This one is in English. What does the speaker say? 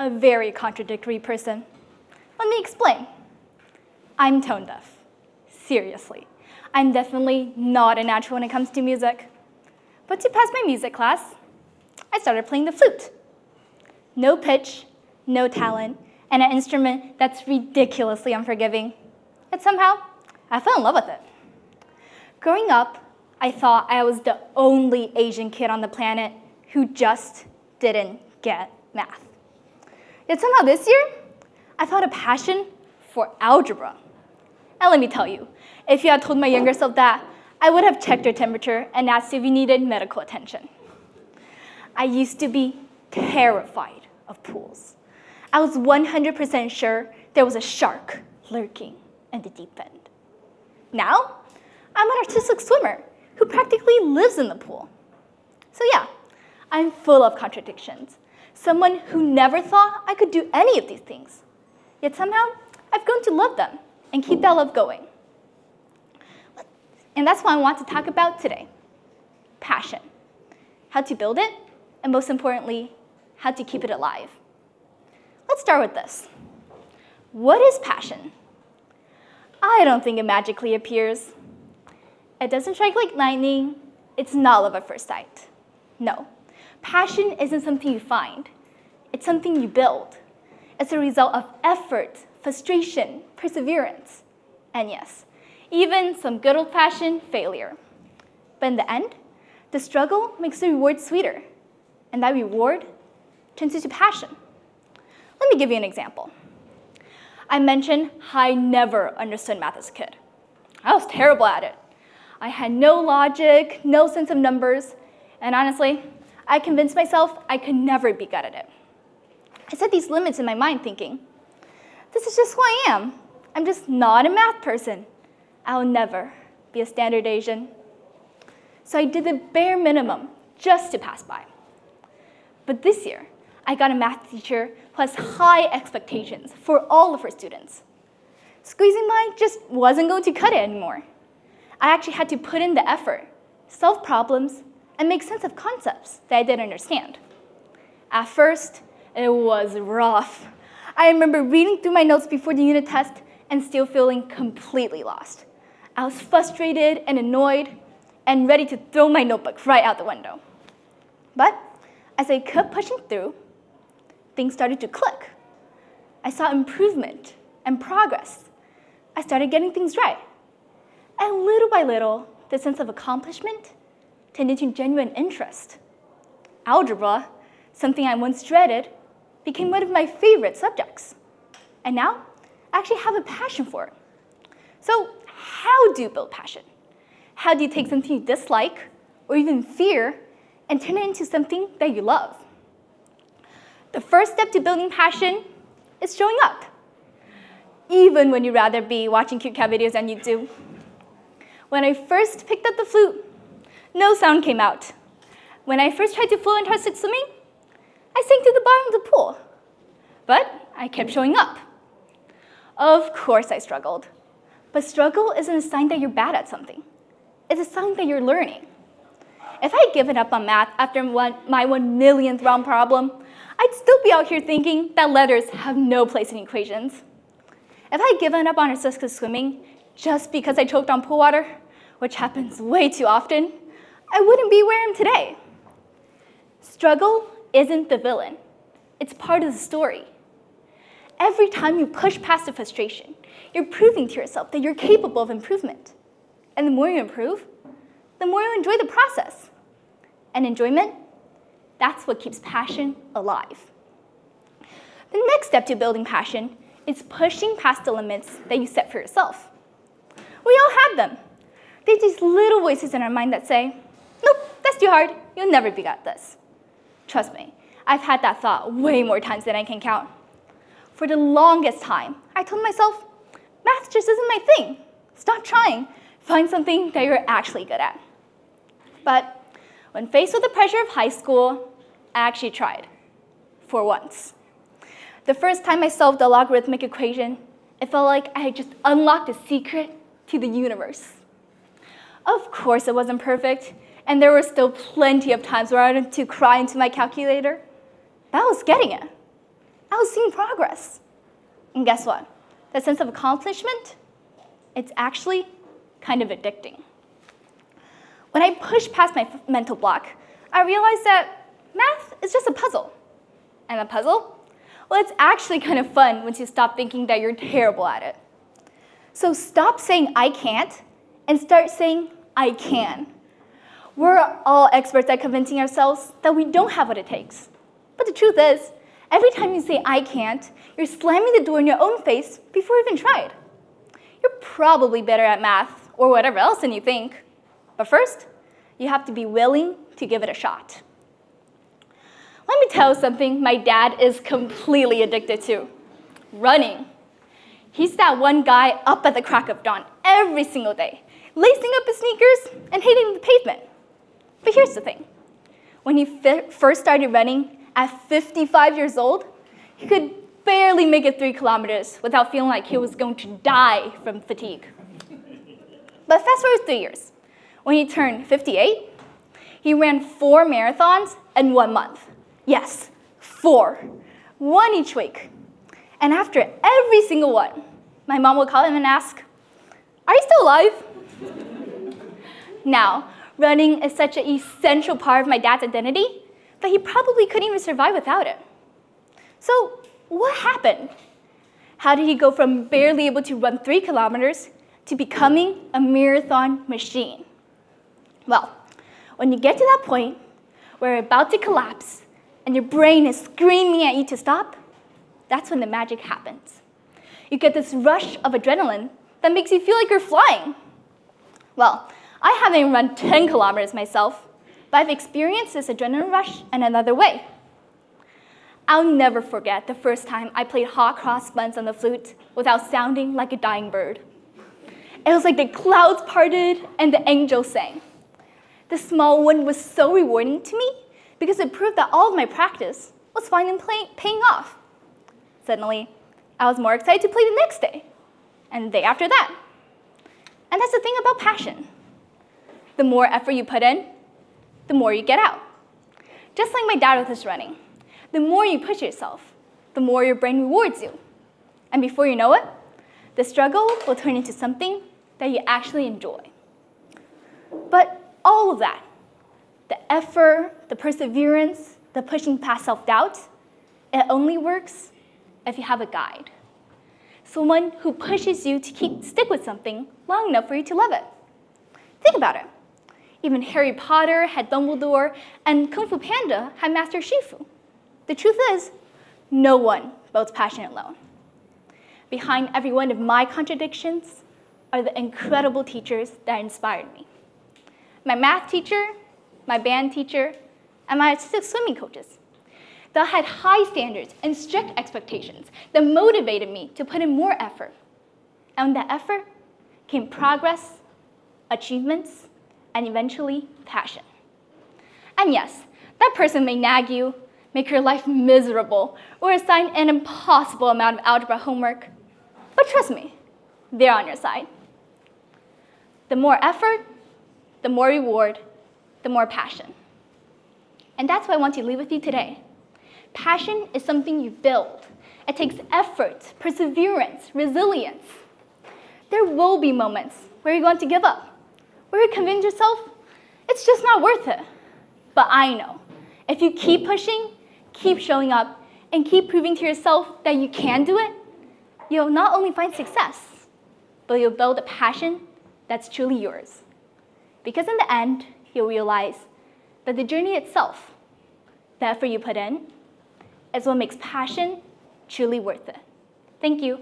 a very contradictory person. Let me explain. I'm tone deaf. Seriously. I'm definitely not a natural when it comes to music. But to pass my music class, I started playing the flute. No pitch, no talent, and an instrument that's ridiculously unforgiving. Yet somehow, I fell in love with it. Growing up, I thought I was the only Asian kid on the planet who just didn't get math. Yet somehow this year, I felt a passion for algebra. And let me tell you, if you had told my younger self that, I would have checked your temperature and asked if you needed medical attention. I used to be terrified of pools. I was 100% sure there was a shark lurking in the deep end. Now, I'm an artistic swimmer who practically lives in the pool. So yeah, I'm full of contradictions. Someone who never thought I could do any of these things. Yet somehow, I've grown to love them and keep that love going. And that's what I want to talk about today. Passion. How to build it, and most importantly, how to keep it alive. Let's start with this. What is passion? I don't think it magically appears. It doesn't strike like lightning. It's not love at first sight. No, passion isn't something you find. It's something you build. It's a result of effort, frustration, perseverance, and yes, even some good old-fashioned failure. But in the end, the struggle makes the reward sweeter, and that reward turns into passion. Let me give you an example. I mentioned how I never understood math as a kid. I was terrible at it. I had no logic, no sense of numbers, and honestly, I convinced myself I could never be good at it. I set these limits in my mind thinking, this is just who I am. I'm just not a math person. I'll never be a standard Asian. So I did the bare minimum just to pass by. But this year, I got a math teacher who has high expectations for all of her students. Squeezing by just wasn't going to cut it anymore. I actually had to put in the effort, solve problems, and make sense of concepts that I didn't understand. At first, it was rough. I remember reading through my notes before the unit test and still feeling completely lost. I was frustrated and annoyed and ready to throw my notebook right out the window. But as I kept pushing through, things started to click. I saw improvement and progress. I started getting things right. And little by little, the sense of accomplishment turned into genuine interest. Algebra, something I once dreaded, became one of my favorite subjects. And now, I actually have a passion for it. So how do you build passion? How do you take something you dislike or even fear and turn it into something that you love? The first step to building passion is showing up, even when you'd rather be watching cute cat videos than you do. When I first picked up the flute, no sound came out. When I first tried to float into artistic swimming, I sank to the bottom of the pool. But I kept showing up. Of course I struggled. But struggle isn't a sign that you're bad at something. It's a sign that you're learning. If I had given up on math after my 1 millionth round problem, I'd still be out here thinking that letters have no place in equations. If I had given up on artistic swimming just because I choked on pool water, which happens way too often, I wouldn't be where I am today. Struggle isn't the villain. It's part of the story. Every time you push past the frustration, you're proving to yourself that you're capable of improvement. And the more you improve, the more you enjoy the process. And enjoyment, that's what keeps passion alive. The next step to building passion is pushing past the limits that you set for yourself. We all have them. They're these little voices in our mind that say, nope, that's too hard. You'll never be good at this. Trust me, I've had that thought way more times than I can count. For the longest time, I told myself, math just isn't my thing. Stop trying. Find something that you're actually good at. But when faced with the pressure of high school, I actually tried. For once. The first time I solved the logarithmic equation, it felt like I had just unlocked a secret to the universe. Of course it wasn't perfect, and there were still plenty of times where I wanted to cry into my calculator. But I was getting it. I was seeing progress. And guess what? That sense of accomplishment, it's actually kind of addicting. When I pushed past my mental block, I realized that math is just a puzzle. And a puzzle? Well, it's actually kind of fun once you stop thinking that you're terrible at it. So stop saying I can't and start saying I can. We're all experts at convincing ourselves that we don't have what it takes. But the truth is, every time you say I can't, you're slamming the door in your own face before you even tried. You're probably better at math or whatever else than you think. But first, you have to be willing to give it a shot. Let me tell you something my dad is completely addicted to: running. He's that one guy up at the crack of dawn every single day, lacing up his sneakers and hitting the pavement. But here's the thing. When he first started running at 55 years old, he could barely make it 3 kilometers without feeling like he was going to die from fatigue. But fast forward 3 years. When he turned 58, he ran 4 marathons in 1 month. Yes, 4. 1 each week. And after every single one, my mom would call him and ask, "Are you still alive?" Now, running is such an essential part of my dad's identity that he probably couldn't even survive without it. So, what happened? How did he go from barely able to run 3 kilometers to becoming a marathon machine? Well, when you get to that point where you're about to collapse and your brain is screaming at you to stop, that's when the magic happens. You get this rush of adrenaline that makes you feel like you're flying. Well, I haven't run 10 kilometers myself, but I've experienced this adrenaline rush in another way. I'll never forget the first time I played hot cross buns on the flute without sounding like a dying bird. It was like the clouds parted and the angels sang. The small win was so rewarding to me because it proved that all of my practice was finally paying off. Suddenly, I was more excited to play the next day, and the day after that. And that's the thing about passion. The more effort you put in, the more you get out. Just like my dad with his running. The more you push yourself, the more your brain rewards you. And before you know it, the struggle will turn into something that you actually enjoy. But all of that, the effort, the perseverance, the pushing past self-doubt, it only works if you have a guide. Someone who pushes you to stick with something long enough for you to love it. Think about it. Even Harry Potter had Dumbledore, and Kung Fu Panda had Master Shifu. The truth is, no one builds passion alone. Behind every one of my contradictions are the incredible teachers that inspired me. My math teacher, my band teacher, and my swimming coaches. They had high standards and strict expectations that motivated me to put in more effort. And with that effort came progress, achievements, and eventually passion. And yes, that person may nag you, make your life miserable, or assign an impossible amount of algebra homework. But trust me, they're on your side. The more effort, the more reward, the more passion. And that's what I want to leave with you today. Passion is something you build. It takes effort, perseverance, resilience. There will be moments where you're going to give up, where you convince yourself it's just not worth it. But I know, if you keep pushing, keep showing up, and keep proving to yourself that you can do it, you'll not only find success, but you'll build a passion that's truly yours. Because in the end, you'll realize that the journey itself, the effort you put in, is what makes passion truly worth it. Thank you.